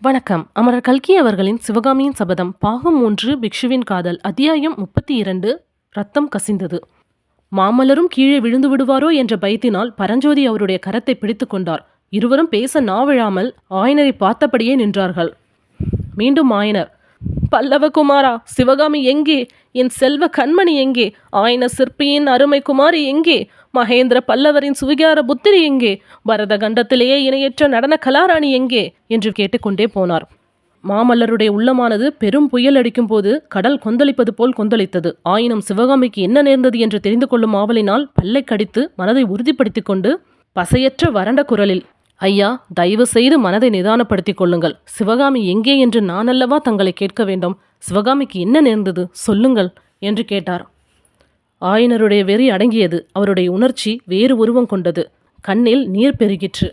வணக்கம். அமரர் கல்கி அவர்களின் சிவகாமியின் சபதம் பாகம் 3 பிக்ஷுவின் காதல் அத்தியாயம் 32 ரத்தம் கசிந்தது. மாமல்லரும் கீழே விழுந்து விடுவாரோ என்ற பயத்தினால் பரஞ்சோதி அவருடைய கரத்தை பிடித்து கொண்டார். இருவரும் பேச நாவிழாமல் ஆயனரை பார்த்தபடியே நின்றார்கள். மீண்டும் ஆயனர், பல்லவகுமாரா, சிவகாமி எங்கே? என் செல்வ கண்மணி எங்கே? ஆயன சிற்பியின் அருமை குமாரி எங்கே? மகேந்திர பல்லவரின் சுவிகார புத்திரி எங்கே? பரத கண்டத்திலேயே இணையற்ற நடன கலாராணி எங்கே என்று கேட்டுக்கொண்டே போனார். மாமல்லருடைய உள்ளமானது பெரும் புயல் அடிக்கும் போது கடல் கொந்தளிப்பது போல் கொந்தளித்தது. ஆயினும் சிவகாமிக்கு என்ன நேர்ந்தது என்று தெரிந்து கொள்ளும் ஆவலினால் பல்லை கடித்து மனதை உறுதிப்படுத்தி கொண்டு பசையற்ற வறண்ட குரலில், ஐயா, தயவு செய்து மனதை நிதானப்படுத்திக் கொள்ளுங்கள். சிவகாமி எங்கே என்று நான் அல்லவா தங்களை கேட்க வேண்டும்? சிவகாமிக்கு என்ன நேர்ந்தது, சொல்லுங்கள் என்று கேட்டார். ஆயனருடைய வெறி அடங்கியது. அவருடைய உணர்ச்சி வேறு உருவம் கொண்டது. கண்ணில் நீர் பெருகிற்று.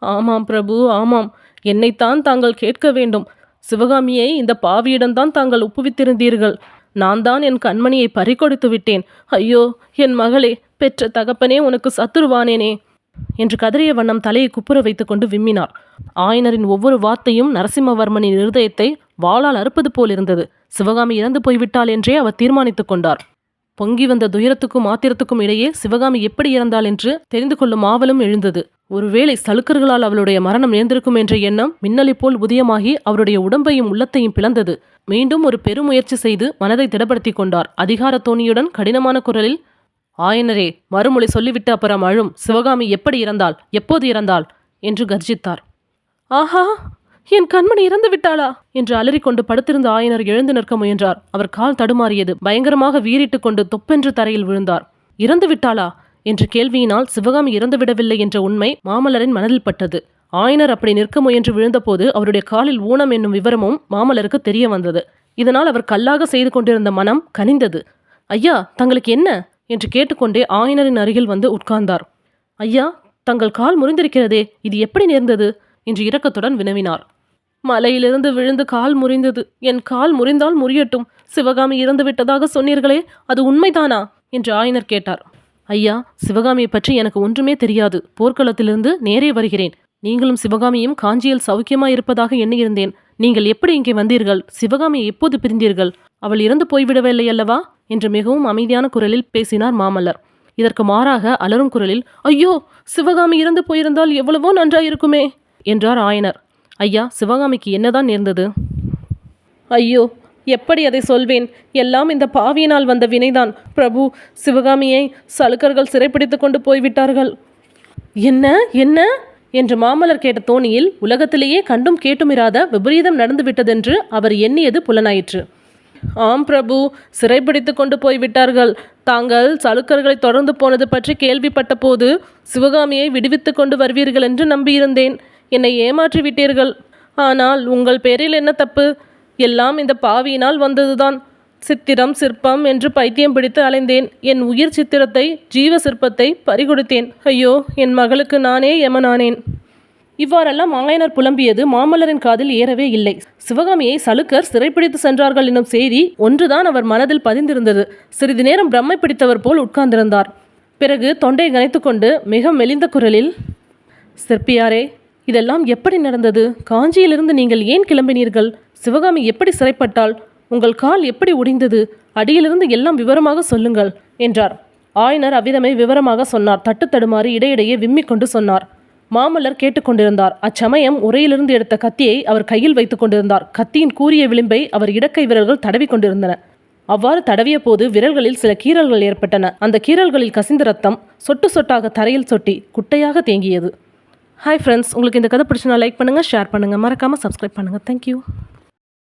ஆமாம் பிரபு, ஆமாம், என்னைத்தான் தாங்கள் கேட்க வேண்டும். சிவகாமியை இந்த பாவியிடம்தான் தாங்கள் ஒப்புவித்திருந்தீர்கள். நான் தான் என் கண்மணியை பறிகொடுத்து விட்டேன். ஐயோ, என் மகளே, பெற்ற தகப்பனே உனக்கு சத்துருவானேனே என்று கதறிய வண்ணம் தலையை குப்புற வைத்துக்கொண்டு விம்மினார். ஆயனரின் ஒவ்வொரு வார்த்தையும் நரசிம்மவர்மனின் இருதயத்தை வாளால் அறுப்பது போல் இருந்தது. சிவகாமி இறந்து போய்விட்டாள் என்றே அவர் தீர்மானித்துக் கொண்டார். பொங்கி வந்த துயரத்துக்கும் ஆத்திரத்துக்கும் இடையே சிவகாமி எப்படி இறந்தாள் என்று தெரிந்து கொள்ளும் ஆவலும் எழுந்தது. ஒருவேளை சலுக்கர்களால் அவளுடைய மரணம் நேர்ந்திருக்கும் என்ற எண்ணம் மின்னலை போல் உதயமாகி அவருடைய உடம்பையும் உள்ளத்தையும் பிளந்தது. மீண்டும் ஒரு பெருமுயற்சி செய்து மனதை திடப்படுத்தி கொண்டார். அதிகார தோணியுடன் கடினமான குரலில், ஆயனரே, மறுமொழி சொல்லிவிட்டு அப்புறம் அழும். சிவகாமி எப்படி இறந்தாள், எப்போது இறந்தாள் என்று கர்ஜித்தார். ஆஹா, என் கண்மணி இறந்து விட்டாளா என்று அலறிக்கொண்டு படுத்திருந்த ஆயனர் எழுந்து நிற்க முயன்றார். அவர் கால் தடுமாறியது. பயங்கரமாக வீறிட்டு கொண்டு தொப்பென்று தரையில் விழுந்தார். இறந்து விட்டாளா என்ற கேள்வியினால் சிவகாமி இறந்து விடவில்லை என்ற உண்மை மாமல்லரின் மனதில் பட்டது. ஆயனர் அப்படி நிற்க முயன்று விழுந்தபோது அவருடைய காலில் ஊனம் என்னும் விவரமும் மாமல்லருக்கு தெரிய வந்தது. இதனால் அவர் கல்லாக செய்து கொண்டிருந்த மனம் கனிந்தது. ஐயா, தங்களுக்கு என்ன என்று கேட்டுக்கொண்டே ஆயனரின் அருகில் வந்து உட்கார்ந்தார். ஐயா, தங்கள் கால் முறிந்திருக்கிறதே, இது எப்படி நேர்ந்தது என்று இரக்கத்துடன் வினவினார். மலையிலிருந்து விழுந்து கால் முறிந்தது. என் கால் முறிந்தால் முறியட்டும். சிவகாமி இறந்து விட்டதாக சொன்னீர்களே, அது உண்மைதானா என்று ஆயனர் கேட்டார். ஐயா, சிவகாமியை பற்றி எனக்கு ஒன்றுமே தெரியாது. போர்க்களத்திலிருந்து நேரே வருகிறேன். நீங்களும் சிவகாமியும் காஞ்சியில் சௌக்கியமாய் இருப்பதாக எண்ணியிருந்தேன். நீங்கள் எப்படி இங்கே வந்தீர்கள்? சிவகாமியை எப்போது பிரிந்தீர்கள்? அவள் இறந்து போய்விடவில்லை அல்லவா என்று மிகவும் அமைதியான குரலில் பேசினார் மாமல்லர். இதற்கு மாறாக அலறும் குரலில், ஐயோ, சிவகாமி இறந்து போயிருந்தால் எவ்வளவோ நன்றாயிருக்குமே என்றார் ஆயனர். ஐயா, சிவகாமிக்கு என்னதான் நேர்ந்தது? ஐயோ, எப்படி அதை சொல்வேன்? எல்லாம் இந்த பாவியினால் வந்த வினைதான். பிரபு, சிவகாமியை சலுக்கர்கள் சிறைப்பிடித்து கொண்டு போய்விட்டார்கள். என்ன என்ன என்று மாமல்லர் கேட்ட தோணியில் உலகத்திலேயே கண்டும் கேட்டுமிராத விபரீதம் நடந்துவிட்டதென்று அவர் எண்ணியது புலனாயிற்று. ஆம் பிரபு, சிறைப்பிடித்து கொண்டு போய்விட்டார்கள். தாங்கள் சலுக்கர்களை தொடர்ந்து போனது பற்றி கேள்விப்பட்ட போது சிவகாமியை விடுவித்து கொண்டு வருவீர்கள் என்று நம்பியிருந்தேன். என்னை ஏமாற்றி விட்டீர்கள். ஆனால் உங்கள் பேரில் என்ன தப்பு? எல்லாம் இந்த பாவியினால் வந்ததுதான். சித்திரம் சிற்பம் என்று பைத்தியம் பிடித்து அலைந்தேன். என் உயிர் சித்திரத்தை, ஜீவ சிற்பத்தை பறிகொடுத்தேன். ஐயோ, என் மகளுக்கு நானே யமனானேன். இவ்வாறெல்லாம் ஆயனர் புலம்பியது மாமல்லரின் காதில் ஏறவே இல்லை. சிவகாமியை சலுக்கர் சிறைப்பிடித்து சென்றார்கள் என்னும் செய்தி ஒன்றுதான் அவர் மனதில் பதிந்திருந்தது. சிறிது நேரம் பிரம்மை பிடித்தவர் போல் உட்கார்ந்திருந்தார். பிறகு தொண்டை கனைத்து கொண்டு மிக மெலிந்த குரலில், சிற்பியாரே, இதெல்லாம் எப்படி நடந்தது? காஞ்சியிலிருந்து நீங்கள் ஏன் கிளம்பினீர்கள்? சிவகாமி எப்படி சிறைப்பட்டாள்? உங்கள் கால் எப்படி உடைந்தது? அடியிலிருந்து எல்லாம் விவரமாக சொல்லுங்கள் என்றார். ஆயனர் அவ்விதமே விவரமாக சொன்னார். தட்டு தடுமாறி இடையிடையே விம்மிக்கொண்டு சொன்னார். மாமல்லர் கேட்டுக்கொண்டிருந்தார். அச்சமயம் உரையிலிருந்து எடுத்த கத்தியை அவர் கையில் வைத்துக் கொண்டிருந்தார். கத்தியின் கூரிய விளிம்பை அவர் இடக்கை விரல்கள் தடவி கொண்டிருந்தன. அவ்வாறு தடவிய போது விரல்களில் சில கீறல்கள் ஏற்பட்டன. அந்த கீறல்களில் கசிந்த ரத்தம் சொட்டு சொட்டாக தரையில் சொட்டி குட்டையாக தேங்கியது. ஹாய் ஃப்ரெண்ட்ஸ், உங்களுக்கு இந்த கதை பிடிச்சினா லைக் பண்ணுங்கள், ஷேர் பண்ணுங்கள், மறக்காமல் சப்ஸ்கிரைப் பண்ணுங்கள். தேங்க்யூ.